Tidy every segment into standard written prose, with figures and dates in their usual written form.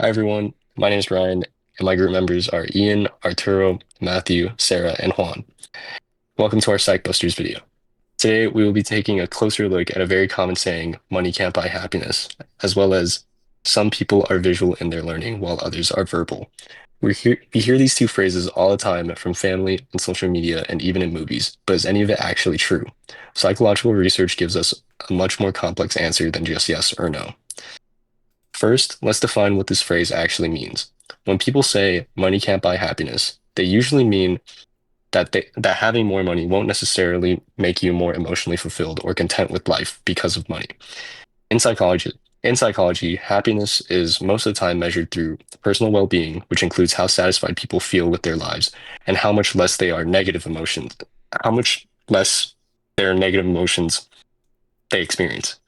Hi, everyone. My name is Ryan, and my group members are Ian, Arturo, Matthew, Sarah, and Juan. Welcome to our Psychbusters video. Today, we will be taking a closer look at a very common saying, money can't buy happiness, as well as some people are visual in their learning while others are verbal. We hear these two phrases all the time from family and social media and even in movies, but is any of it actually true? Psychological research gives us a much more complex answer than just yes or no. First, let's define what this phrase actually means. When people say money can't buy happiness, they usually mean that having more money won't necessarily make you more emotionally fulfilled or content with life because of money. In psychology, in psychology, happiness is most of the time measured through personal well-being, which includes how satisfied people feel with their lives and how much less their negative emotions they experience.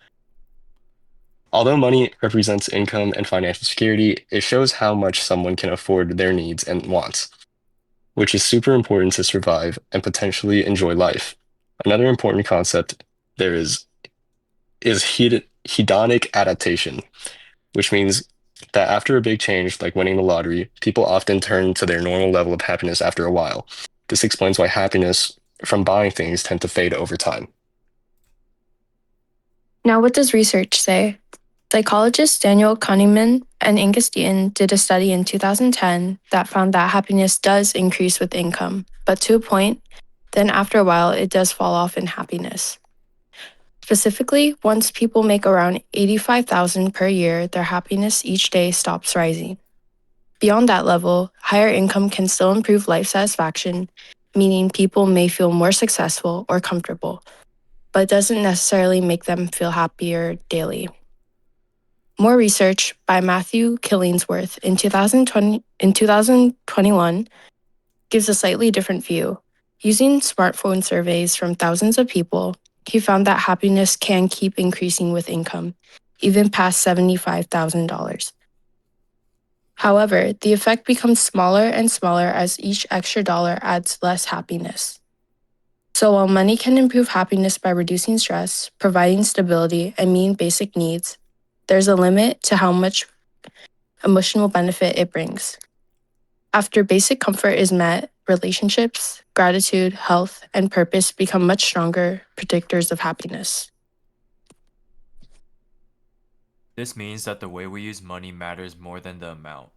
Although money represents income and financial security, it shows how much someone can afford their needs and wants, which is super important to survive and potentially enjoy life. Another important concept there is hedonic adaptation, which means that after a big change like winning the lottery, people often turn to their normal level of happiness after a while. This explains why happiness from buying things tend to fade over time. Now, what does research say? Psychologists Daniel Kahneman and Angus Deaton did a study in 2010 that found that happiness does increase with income, but to a point, then after a while, it does fall off in happiness. Specifically, once people make around 85,000 per year, their happiness each day stops rising. Beyond that level, higher income can still improve life satisfaction, meaning people may feel more successful or comfortable, but it doesn't necessarily make them feel happier daily. More research by Matthew Killingsworth in 2021 gives a slightly different view. Using smartphone surveys from thousands of people, he found that happiness can keep increasing with income, even past $75,000. However, the effect becomes smaller and smaller as each extra dollar adds less happiness. So while money can improve happiness by reducing stress, providing stability, and meeting basic needs, there's a limit to how much emotional benefit it brings. After basic comfort is met, relationships, gratitude, health, and purpose become much stronger predictors of happiness. This means that the way we use money matters more than the amount.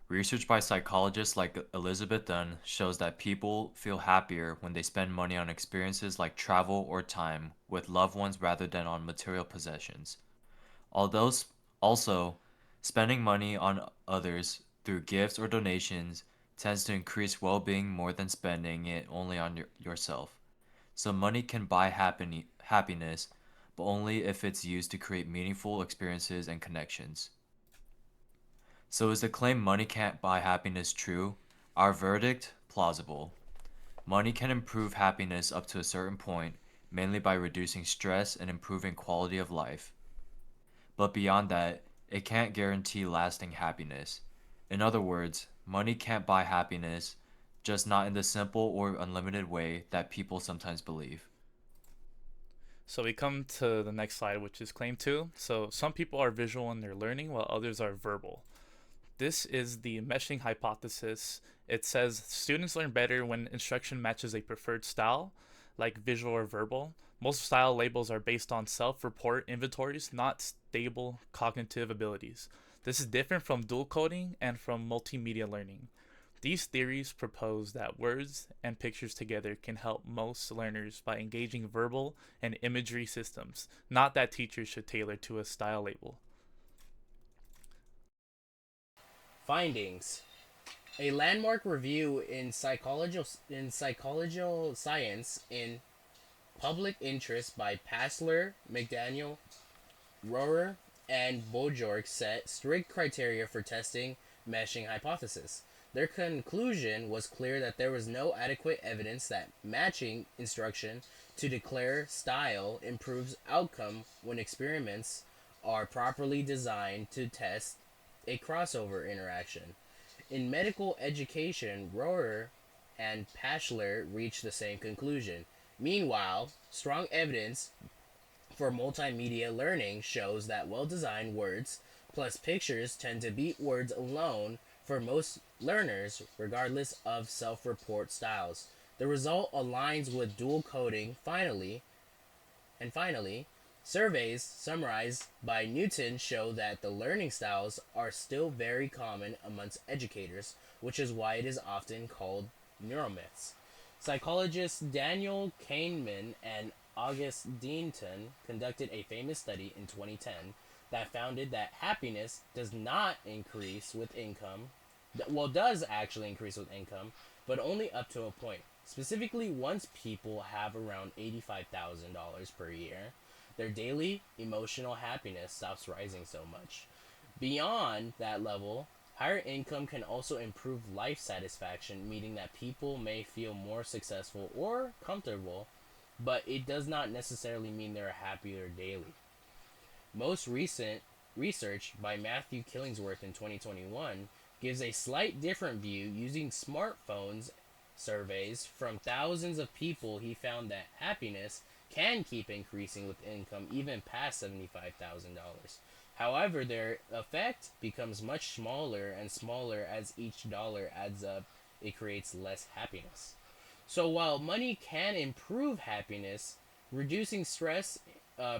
Research by psychologists like Elizabeth Dunn shows that people feel happier when they spend money on experiences like travel or time with loved ones rather than on material possessions. Although also, spending money on others through gifts or donations tends to increase well-being more than spending it only on yourself. So money can buy happiness, but only if it's used to create meaningful experiences and connections. So is the claim money can't buy happiness true? Our verdict, plausible. Money can improve happiness up to a certain point, mainly by reducing stress and improving quality of life. But beyond that, it can't guarantee lasting happiness. In other words, money can't buy happiness, just not in the simple or unlimited way that people sometimes believe. So we come to the next slide, which is claim two. So some people are visual in their learning while others are verbal. This is the meshing hypothesis. It says students learn better when instruction matches a preferred style, like visual or verbal. Most style labels are based on self report inventories, not stable cognitive abilities. This is different from dual coding and from multimedia learning. These theories propose that words and pictures together can help most learners by engaging verbal and imagery systems, not that teachers should tailor to a style label. Findings. A landmark review in psychological science in public interest by Passler, McDaniel, Rohrer, and Bojork set strict criteria for testing meshing hypothesis. Their conclusion was clear that there was no adequate evidence that matching instruction to declare style improves outcome when experiments are properly designed to test a crossover interaction. In medical education, Rohrer and Pashler reached the same conclusion. Meanwhile, strong evidence for multimedia learning shows that well designed words Plus, pictures tend to beat words alone for most learners, regardless of self report styles. The result aligns with dual coding. Finally, surveys summarized by Newton show that the learning styles are still very common amongst educators, which is why it is often called neuromyths. Psychologists Daniel Kahneman and August Deaton conducted a famous study in 2010 that found that happiness does not increase with income. Well, does actually increase with income, but only up to a point. Specifically, once people have around $85,000 per year, their daily emotional happiness stops rising so much. Beyond that level, higher income can also improve life satisfaction, meaning that people may feel more successful or comfortable, but it does not necessarily mean they're happier daily. Most recent research by Matthew Killingsworth in 2021 gives a slight different view using smartphones surveys from thousands of people. He found that happiness can keep increasing with income even past $75,000. However, their effect becomes much smaller and smaller as each dollar adds up. It creates less happiness. So while money can improve happiness, reducing stress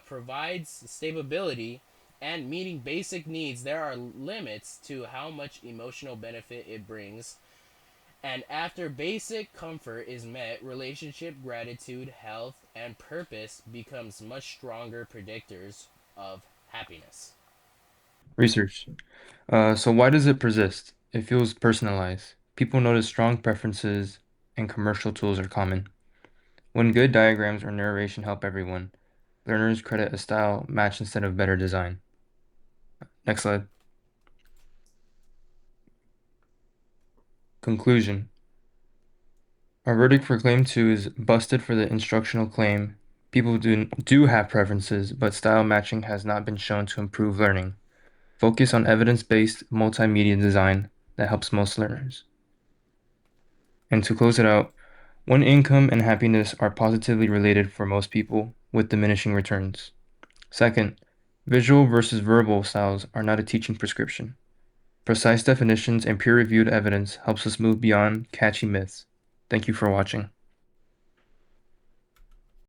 provides stability and meeting basic needs, there are limits to how much emotional benefit it brings. And after basic comfort is met, relationship, gratitude, health, and purpose becomes much stronger predictors of happiness. Research. So why does it persist? It feels personalized. People notice strong preferences, and commercial tools are common. When good diagrams or narration help everyone, learners credit a style match instead of better design. Next slide. Conclusion. Our verdict for Claim 2 is busted for the instructional claim. People do have preferences, but style matching has not been shown to improve learning. Focus on evidence-based multimedia design that helps most learners. And to close it out, when income and happiness are positively related for most people with diminishing returns. Second, visual versus verbal styles are not a teaching prescription. Precise definitions and peer-reviewed evidence helps us move beyond catchy myths. Thank you for watching.